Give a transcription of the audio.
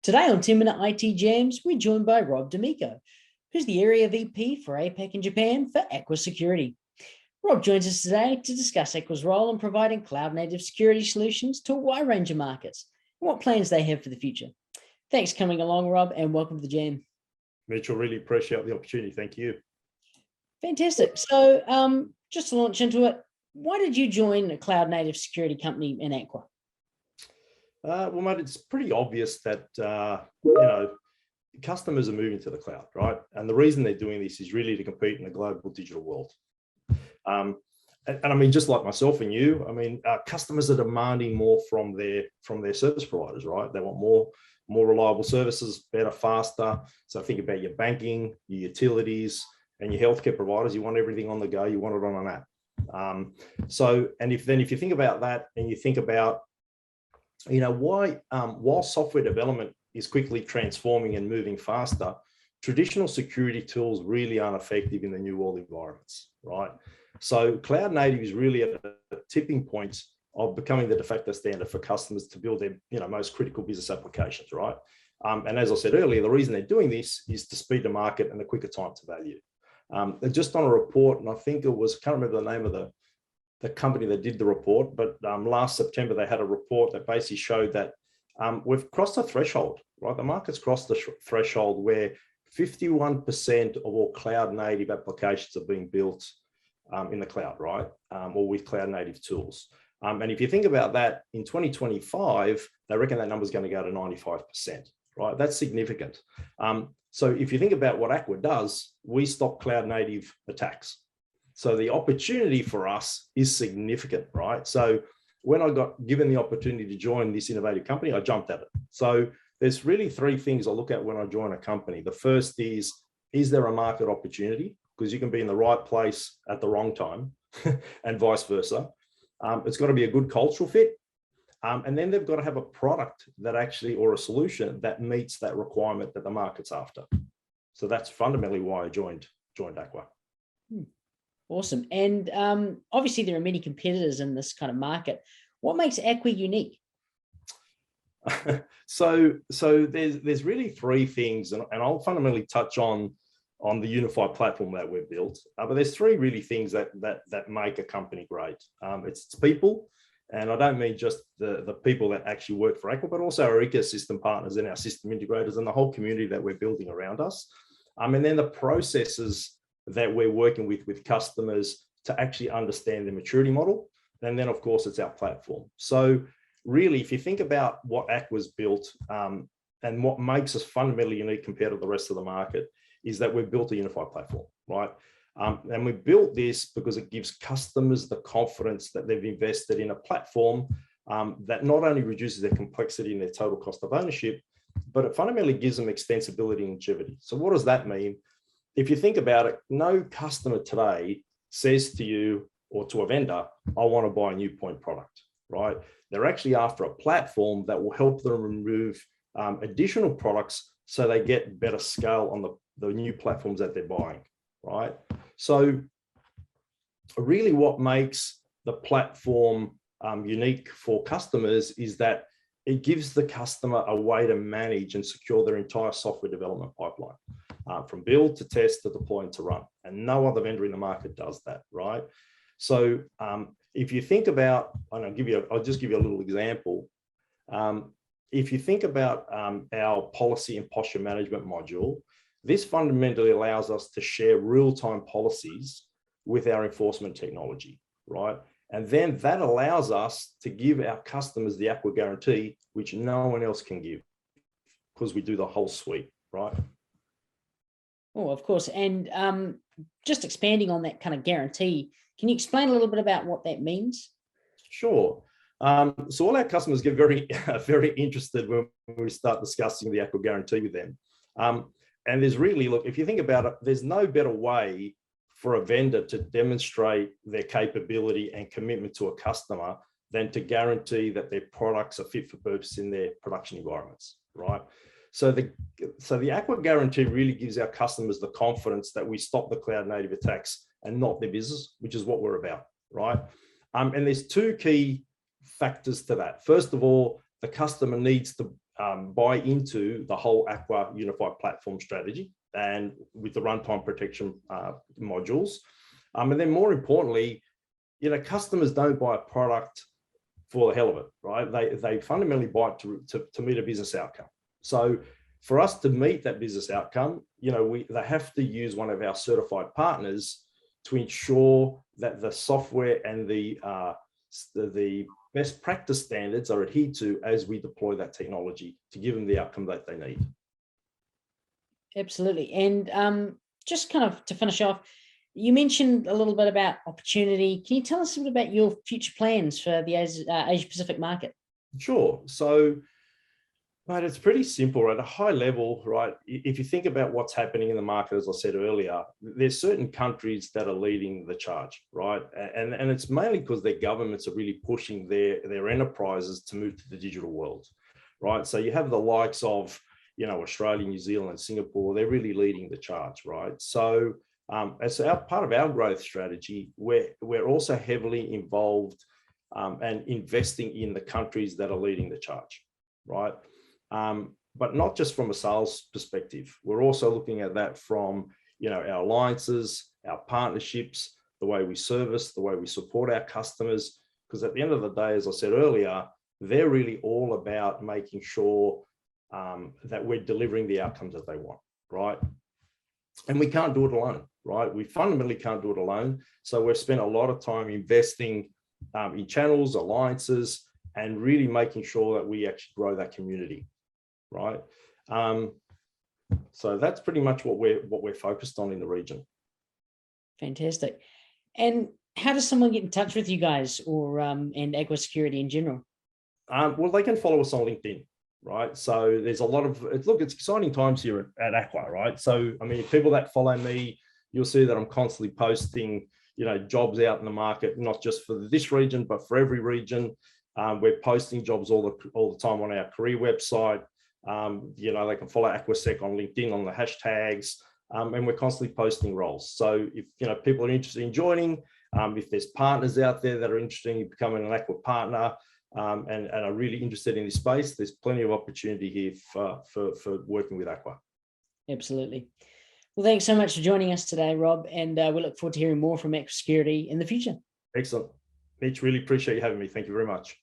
Today on 10-Minute IT Jams, we're joined by Rob D'Amico, who's the Area VP for APAC in Japan for Aqua Security. Rob joins us today to discuss Aqua's role in providing cloud-native security solutions to a wide range of markets and what plans they have for the future. Thanks for coming along, Rob, and welcome to the Jam. Mitchell, really appreciate the opportunity. Thank you. Fantastic. So just to launch into it, why did you join a cloud-native security company in Aqua? Well, mate, it's pretty obvious that, customers are moving to the cloud, right? And the reason they're doing this is really to compete in a global digital world. And I mean, just like myself and you, I mean, customers are demanding more from their service providers, right? They want more reliable services, better, faster. So think about your banking, your utilities, and your healthcare providers. You want everything on the go. You want it on an app. If you think about that, and you think about while software development is quickly transforming and moving faster, traditional security tools really aren't effective in the new world environments, right? So cloud native is really at a tipping point of becoming the de facto standard for customers to build their most critical business applications, right? And as I said earlier, the reason they're doing this is to speed the market and a quicker time to value. They're just on a report, and I think it was, I can't remember the name of the company that did the report, but last September they had a report that basically showed that we've crossed a threshold, right? The market's crossed the threshold where 51% of all cloud native applications are being built in the cloud, right? Or with cloud native tools. And if you think about that, in 2025, they reckon that number is going to go to 95%, right? That's significant. So if you think about what Aqua does, we stop cloud native attacks. So the opportunity for us is significant, right? So when I got given the opportunity to join this innovative company, I jumped at it. So there's really three things I look at when I join a company. The first is there a market opportunity? Because you can be in the right place at the wrong time and vice versa. It's got to be a good cultural fit. And then they've got to have a product that actually, or a solution that meets that requirement that the market's after. So that's fundamentally why I joined Aqua. Awesome. And obviously there are many competitors in this kind of market. What makes Aqua unique? So there's really three things, and I'll fundamentally touch on the unified platform that we've built. But there's three really things that make a company great. It's people, and I don't mean just the people that actually work for Aqua, but also our ecosystem partners and our system integrators and the whole community that we're building around us. And then the processes that we're working with customers to actually understand the maturity model. And then of course it's our platform. So really, if you think about what Aqua's built and what makes us fundamentally unique compared to the rest of the market is that we've built a unified platform, right? And we built this because it gives customers the confidence that they've invested in a platform that not only reduces their complexity and their total cost of ownership, but it fundamentally gives them extensibility and longevity. So what does that mean? If you think about it, no customer today says to you or to a vendor, I want to buy a new point product, right? They're actually after a platform that will help them remove additional products so they get better scale on the new platforms that they're buying, right? So really what makes the platform unique for customers is that it gives the customer a way to manage and secure their entire software development pipeline. From build to test to deploy and to run. And no other vendor in the market does that, right? So if you think about, I'll just give you a little example. If you think about our policy and posture management module, this fundamentally allows us to share real-time policies with our enforcement technology, right? And then that allows us to give our customers the Aqua Guarantee, which no one else can give because we do the whole suite, right? Oh, of course. And just expanding on that kind of guarantee, can you explain a little bit about what that means? Sure. So all our customers get very interested when we start discussing the Aqua Guarantee with them. And there's really, look, if you think about it, there's no better way for a vendor to demonstrate their capability and commitment to a customer than to guarantee that their products are fit for purpose in their production environments, right? So the Aqua Guarantee really gives our customers the confidence that we stop the cloud native attacks and not their business, which is what we're about, right? And there's two key factors to that. First of all, the customer needs to buy into the whole Aqua unified platform strategy and with the runtime protection modules. And then more importantly, customers don't buy a product for the hell of it, right? They fundamentally buy it to meet a business outcome. So for us to meet that business outcome, they have to use one of our certified partners to ensure that the software and the best practice standards are adhered to as we deploy that technology to give them the outcome that they need. Absolutely. And just kind of to finish off, you mentioned a little bit about opportunity. Can you tell us a bit about your future plans for the Asia Pacific market? Sure. So, mate, it's pretty simple, right? At a high level, right? If you think about what's happening in the market, as I said earlier, there's certain countries that are leading the charge, right? And it's mainly because their governments are really pushing their enterprises to move to the digital world, right? So you have the likes of, Australia, New Zealand, and Singapore. They're really leading the charge, right? So as part of our growth strategy, we're also heavily involved and investing in the countries that are leading the charge, right? But not just from a sales perspective. We're also looking at that from, our alliances, our partnerships, the way we service, the way we support our customers. Because at the end of the day, as I said earlier, they're really all about making sure that we're delivering the outcomes that they want, right? And we can't do it alone, right? We fundamentally can't do it alone. So we've spent a lot of time investing in channels, alliances, and really making sure that we actually grow that community, right? So that's pretty much what we're focused on in the region. Fantastic. And how does someone get in touch with you guys or and Aqua Security in general? Well, they can follow us on LinkedIn. Right. So there's a lot of it's exciting times here at Aqua, right? So, I mean, people that follow me, you'll see that I'm constantly posting, jobs out in the market, not just for this region, but for every region. We're posting jobs all the time on our career website. They can follow AquaSec on LinkedIn on the hashtags, and we're constantly posting roles. So if, people are interested in joining, if there's partners out there that are interested in becoming an Aqua partner, and are really interested in this space, there's plenty of opportunity here for working with Aqua. Absolutely. Well, thanks so much for joining us today, Rob, and we look forward to hearing more from Aqua Security in the future. Excellent. Mitch, really appreciate you having me. Thank you very much.